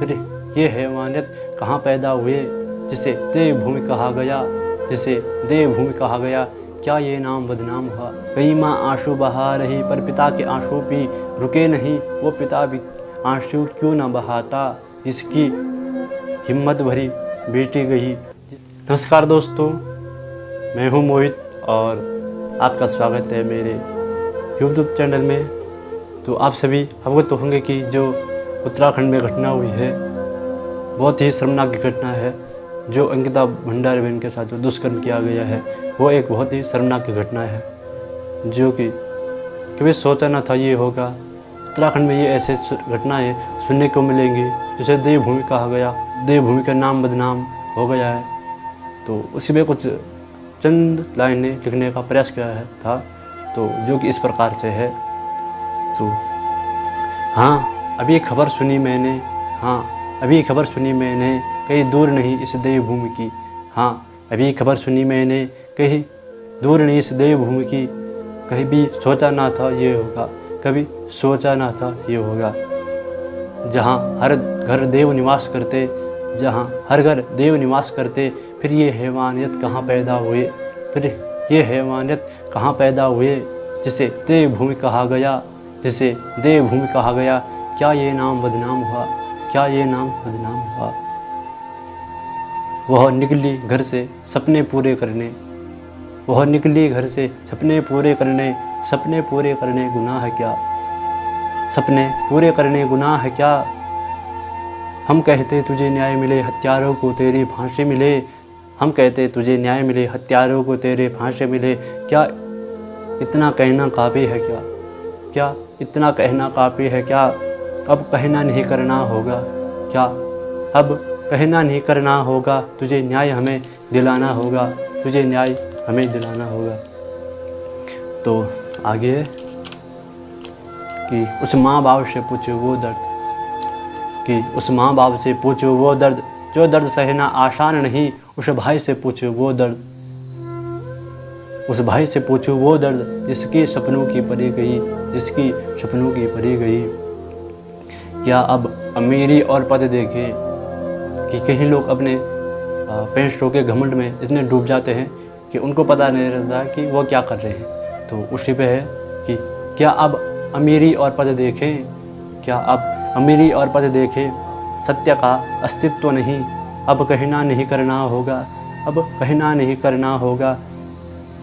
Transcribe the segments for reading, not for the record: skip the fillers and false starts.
फिर ये हैवानियत कहाँ पैदा हुए जिसे देवभूमि कहा गया, जिसे देवभूमि कहा गया, क्या ये नाम बदनाम हुआ। कई माँ आंसू बहा रही पर पिता के आंसू भी रुके नहीं, वो पिता भी आंसू क्यों न बहाता जिसकी हिम्मत भरी बेटी गई। नमस्कार दोस्तों, मैं हूँ मोहित और आपका स्वागत है मेरे यूट्यूब चैनल में। तो आप सभी अवगत होंगे कि जो उत्तराखंड में घटना हुई है बहुत ही शर्मनाक घटना है। जो अंकिता भंडारी बहन के साथ जो दुष्कर्म किया गया है वो एक बहुत ही शर्मनाक घटना है, जो कि कभी सोचा ना था ये होगा। उत्तराखंड में ये ऐसे घटनाएं सुनने को मिलेंगी जिसे देवभूमि कहा गया, देवभूमि का नाम बदनाम हो गया है। तो उसी में कुछ चंद लाइनें लिखने का प्रयास किया था, तो जो कि इस प्रकार से है। तो हाँ, अभी खबर सुनी मैंने, अभी खबर सुनी मैंने, कहीं दूर नहीं इस देवभूमि की। अभी खबर सुनी मैंने, कहीं दूर नहीं इस देवभूमि की। कहीं भी सोचा ना था ये होगा, कभी सोचा ना था ये होगा। जहाँ हर घर देव निवास करते, जहाँ हर घर देव निवास करते, फिर ये हैवानियत कहाँ पैदा हुए, फिर ये हैवानियत कहाँ पैदा हुए जिसे देवभूमि कहा गया, जिसे देवभूमि कहा गया। क्या ये नाम बदनाम हुआ, क्या ये नाम बदनाम हुआ। वह निकली घर से सपने पूरे करने, वह निकली घर से सपने पूरे करने, सपने पूरे करने गुनाह है क्या, सपने पूरे करने गुनाह है क्या। हम कहते तुझे न्याय मिले, हत्यारों को तेरी फांसी मिले, हम कहते तुझे न्याय मिले, हत्यारों को तेरे फांसी मिले। क्या इतना कहना काफ़ी है क्या, क्या इतना कहना काफ़ी है क्या। अब कहना नहीं करना होगा क्या, अब कहना नहीं करना होगा, तुझे न्याय हमें दिलाना होगा, तुझे न्याय हमें दिलाना होगा। तो आगे है कि उस माँ बाप से पूछो वो दर्द, कि उस माँ बाप से पूछो वो दर्द, जो दर्द सहना आसान नहीं। उस भाई से पूछो वो दर्द, उस भाई से पूछो वो दर्द, जिसकी सपनों की परी गई, जिसकी सपनों की परी गई। क्या अब अमीरी और पद देखे कि कहीं लोग अपने पैसों के घमंड में इतने डूब जाते हैं कि उनको पता नहीं रहता कि वो क्या कर रहे हैं। तो उसी पे है कि क्या अब अमीरी और पद देखें, क्या अब अमीरी और पद देखें, सत्य का अस्तित्व नहीं। अब कहना नहीं करना होगा, अब कहना नहीं करना होगा।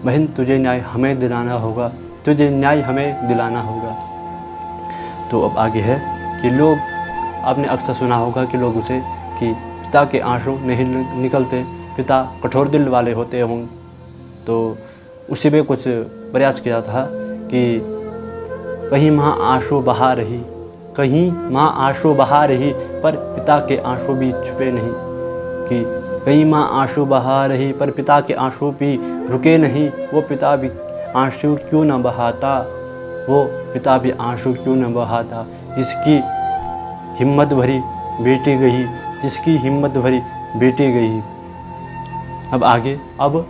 बहन तुझे न्याय हमें दिलाना होगा, तुझे न्याय हमें दिलाना होगा। तो अब आगे है कि लोग, आपने अक्सर सुना होगा कि लोग उसे कि पिता के आंसू नहीं निकलते, पिता कठोर दिल वाले होते हों। तो उसी में कुछ प्रयास किया था कि कहीं माँ आंसू बहा रही, कहीं माँ आंसू बहा रही पर पिता के आंसू भी छुपे नहीं, कि कहीं माँ आंसू बहा रही पर पिता के आंसू भी रुके नहीं। वो पिता भी आंसू क्यों न बहाता, वो पिता भी आंसू क्यों न बहाता जिसकी हिम्मत भरी बेटी गई, जिसकी हिम्मत भरी बेटी गई। अब आगे, अब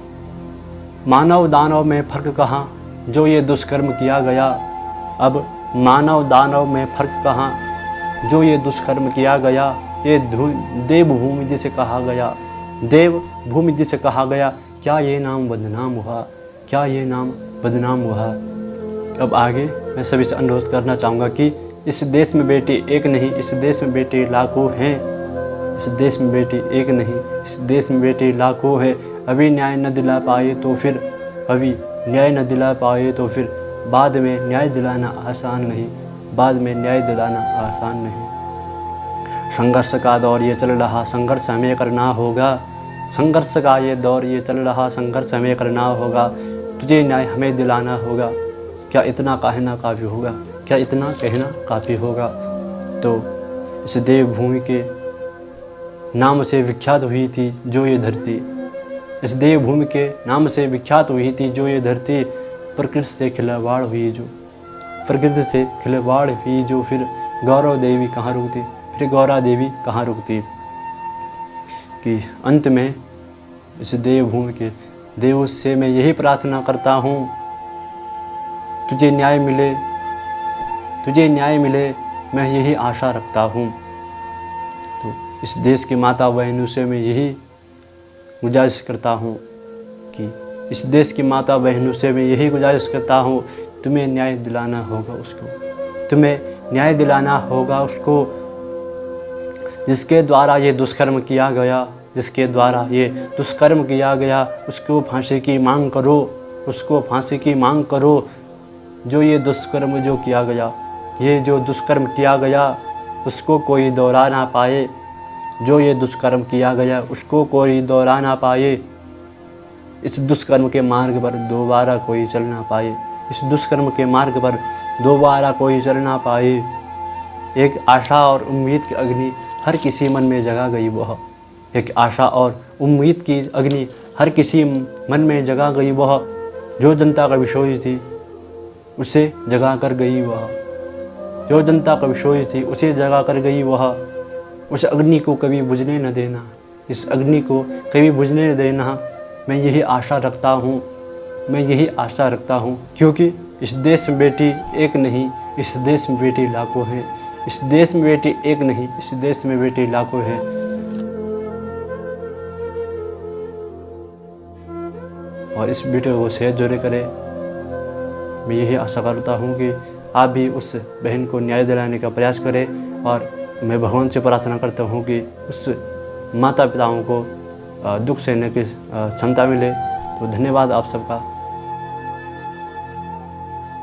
मानव दानव में फ़र्क कहाँ, जो ये दुष्कर्म किया गया। अब मानव दानव में फ़र्क कहाँ, जो ये दुष्कर्म किया गया। ये देवभूमि जिसे कहा गया, देवभूमि जिसे कहा गया, क्या ये नाम बदनाम हुआ, क्या ये नाम बदनाम हुआ। अब आगे मैं सभी से अनुरोध करना चाहूँगा कि इस देश में बेटी एक नहीं, इस देश में बेटी लाखों हैं, इस देश में बेटी एक नहीं, इस देश में बेटी लाखों है। अभी न्याय न दिला पाए तो फिर, अभी न्याय न दिला पाए तो फिर बाद में न्याय दिलाना आसान नहीं, बाद में न्याय दिलाना आसान नहीं। संघर्ष का दौर ये चल रहा, संघर्ष हमें करना होगा, संघर्ष का ये दौर ये चल रहा, संघर्ष हमें करना होगा, तुझे न्याय हमें दिलाना होगा। क्या इतना कहना काफ़ी होगा, क्या इतना कहना काफ़ी होगा। तो इस देवभूमि के नाम से विख्यात हुई थी जो ये धरती, इस देवभूमि के नाम से विख्यात हुई थी जो ये धरती। प्रकृति से खिलवाड़ हुई जो, प्रकृति से खिलवाड़ हुई जो, फिर गौरव देवी कहाँ रुकती, फिर गौरा देवी कहाँ रुकती। कि अंत में इस देवभूमि के देव से मैं यही प्रार्थना करता हूँ, तुझे न्याय मिले, तुझे न्याय मिले, मैं यही आशा रखता हूँ। तो इस देश की माता बहनों से मैं यही गुजारिश करता हूँ कि इस देश की माता बहनों से मैं यही गुजारिश करता हूँ, तुम्हें न्याय दिलाना होगा उसको, तुम्हें न्याय दिलाना होगा उसको, जिसके द्वारा ये दुष्कर्म किया गया, जिसके द्वारा ये दुष्कर्म किया गया, उसको फांसी की मांग करो, उसको फांसी की मांग करो। जो ये दुष्कर्म जो किया गया, ये जो दुष्कर्म किया गया उसको कोई दोहरा ना पाए, जो ये दुष्कर्म किया गया उसको कोई दोहरा ना पाए, इस दुष्कर्म के मार्ग पर दोबारा कोई चल ना पाए, इस दुष्कर्म के मार्ग पर दोबारा कोई चल ना पाए। एक आशा और उम्मीद की अग्नि हर किसी मन में जगा गई वह, एक आशा और उम्मीद की अग्नि हर किसी मन में जगा गई वह, जो जनता का विषय थी उसे जगा कर गई वह, जो जनता का विषय थी उसे जगा कर गई वह। उस अग्नि को कभी बुझने न देना, इस अग्नि को कभी बुझने न देना, मैं यही आशा रखता हूँ, मैं यही आशा रखता हूँ, क्योंकि इस देश में बेटी एक नहीं, इस देश में बेटी लाखों हैं, इस देश में बेटी एक नहीं, इस देश में बेटी लाखों हैं। और इस वीडियो को शेयर जरूर करें। मैं यही आशा करता हूँ कि आप भी उस बहन को न्याय दिलाने का प्रयास करें, और मैं भगवान से प्रार्थना करता हूँ कि उस माता पिताओं को दुख सहने की क्षमता मिले। तो धन्यवाद आप सबका।